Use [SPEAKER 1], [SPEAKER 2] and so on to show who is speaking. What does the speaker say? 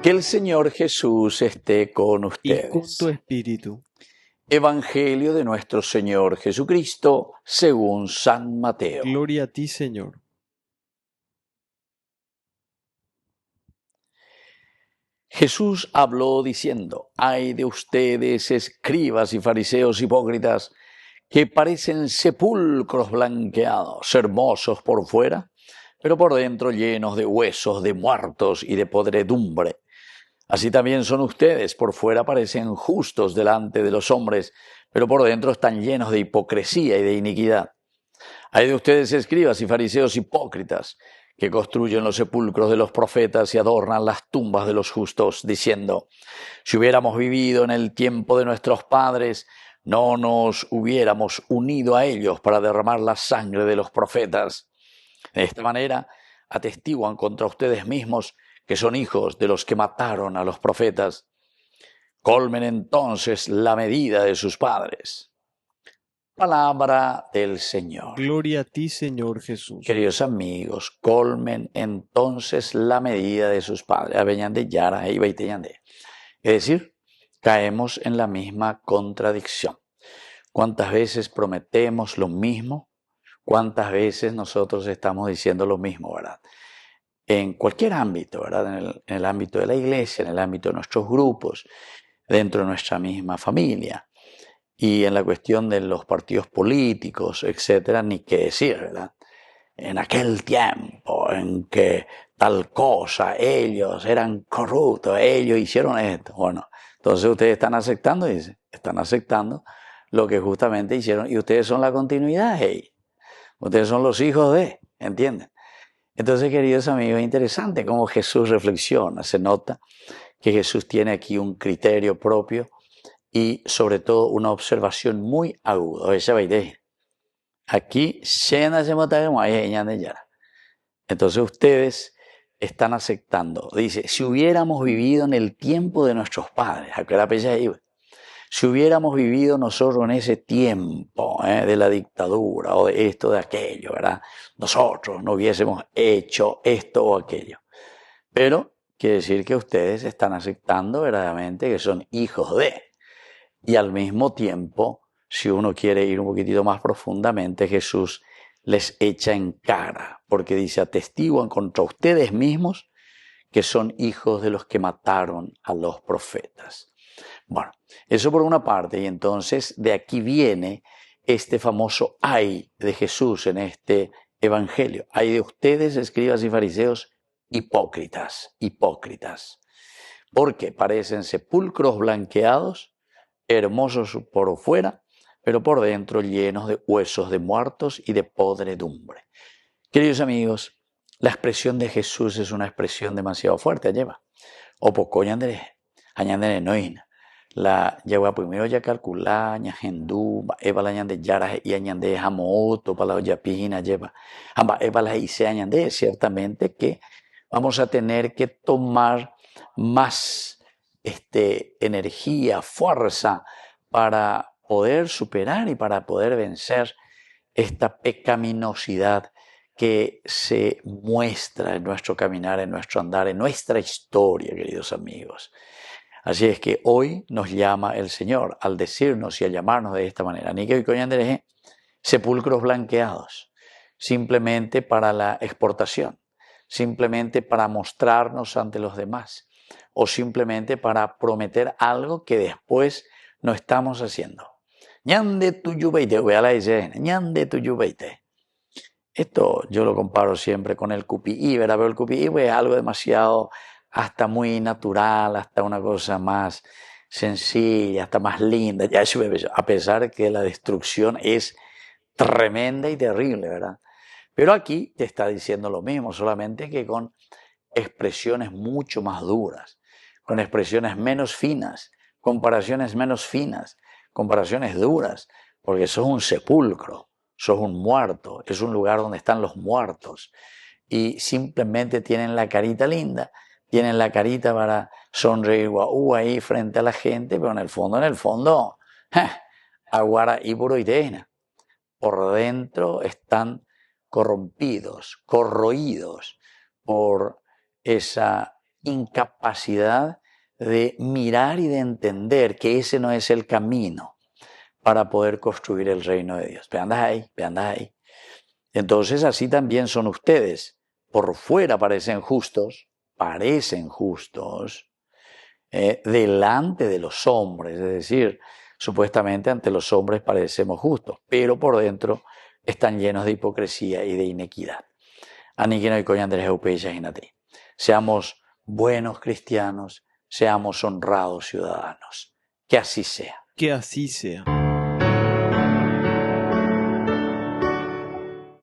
[SPEAKER 1] Que el Señor Jesús esté con
[SPEAKER 2] y con tu
[SPEAKER 1] ustedes.
[SPEAKER 2] espíritu.
[SPEAKER 1] Evangelio de nuestro Señor Jesucristo según San Mateo.
[SPEAKER 2] Gloria a ti, Señor.
[SPEAKER 1] Jesús habló diciendo: ay de ustedes, escribas y fariseos hipócritas, que parecen sepulcros blanqueados, hermosos por fuera, pero por dentro llenos de huesos de muertos y de podredumbre. Así también son ustedes, por fuera parecen justos delante de los hombres, pero por dentro están llenos de hipocresía y de iniquidad. Hay de ustedes, escribas y fariseos hipócritas, que construyen los sepulcros de los profetas y adornan las tumbas de los justos, diciendo: si hubiéramos vivido en el tiempo de nuestros padres, no nos hubiéramos unido a ellos para derramar la sangre de los profetas. De esta manera atestiguan contra ustedes mismos que son hijos de los que mataron a los profetas. Colmen entonces la medida de sus padres. Palabra del Señor.
[SPEAKER 2] Gloria a ti, Señor Jesús.
[SPEAKER 1] Queridos amigos, colmen entonces la medida de sus padres. Es decir, caemos en la misma contradicción. ¿Cuántas veces prometemos lo mismo? ¿Cuántas veces nosotros estamos diciendo lo mismo, verdad? En cualquier ámbito, ¿verdad? En el ámbito de la iglesia, en el ámbito de nuestros grupos, dentro de nuestra misma familia. Y en la cuestión de los partidos políticos, etcétera, ni qué decir, ¿verdad? En aquel tiempo en que tal cosa, ellos eran corruptos, ellos hicieron esto. Bueno, entonces ustedes están aceptando, dice, están aceptando lo que justamente hicieron y ustedes son la continuidad, hey. Ustedes son los hijos de, ¿entienden? Entonces, queridos amigos, es interesante cómo Jesús reflexiona, se nota que Jesús tiene aquí un criterio propio y sobre todo una observación muy aguda. Aquí, entonces ustedes están aceptando. Dice, si hubiéramos vivido en el tiempo de nuestros padres, si hubiéramos vivido nosotros en ese tiempo de la dictadura o de esto, de aquello, ¿verdad? Nosotros no hubiésemos hecho esto o aquello. Pero quiere decir que ustedes están aceptando verdaderamente que son hijos de. Y al mismo tiempo, si uno quiere ir un poquitito más profundamente, Jesús les echa en cara, porque dice, atestiguan contra ustedes mismos que son hijos de los que mataron a los profetas. Bueno, eso por una parte, y entonces de aquí viene este famoso ay de Jesús en este evangelio. Ay de ustedes, escribas y fariseos, hipócritas, hipócritas, porque parecen sepulcros blanqueados, hermosos por fuera, pero por dentro llenos de huesos de muertos y de podredumbre. Queridos amigos, la expresión de Jesús es una expresión demasiado fuerte, lleva. O poco añandere noina. La lleva primero ya calcular, añandú, eva la añande yara y añande jamoto para la yapina lleva. Amba eva la hice añande, ciertamente que vamos a tener que tomar más energía, fuerza para poder superar y para poder vencer esta pecaminosidad que se muestra en nuestro caminar, en nuestro andar, en nuestra historia, queridos amigos. Así es que hoy nos llama el Señor al decirnos y al llamarnos de esta manera. Ni que hoy sepulcros blanqueados, simplemente para la exportación, simplemente para mostrarnos ante los demás o simplemente para prometer algo que después no estamos haciendo. Ñande tu yubeite, ñande tu yubeite. Esto yo lo comparo siempre con el cupií, ¿verdad? Pero el cupií es algo demasiado, hasta muy natural, hasta una cosa más sencilla, hasta más linda, ya a pesar que la destrucción es tremenda y terrible, ¿verdad? Pero aquí te está diciendo lo mismo, solamente que con expresiones mucho más duras, con expresiones menos finas, comparaciones menos finas, comparaciones duras, porque sos un sepulcro, sos un muerto, es un lugar donde están los muertos y simplemente tienen la carita linda, tienen la carita para sonreír guau ahí frente a la gente, pero en el fondo, aguara y buroidena. Por dentro están corrompidos, corroídos por esa incapacidad de mirar y de entender que ese no es el camino para poder construir el reino de Dios. Pero andas ahí, pero andas ahí. Entonces así también son ustedes. Por fuera parecen justos, delante de los hombres, es decir, supuestamente ante los hombres parecemos justos, pero por dentro están llenos de hipocresía y de inequidad. Seamos buenos cristianos, seamos honrados ciudadanos. Que así sea.
[SPEAKER 2] Que así sea.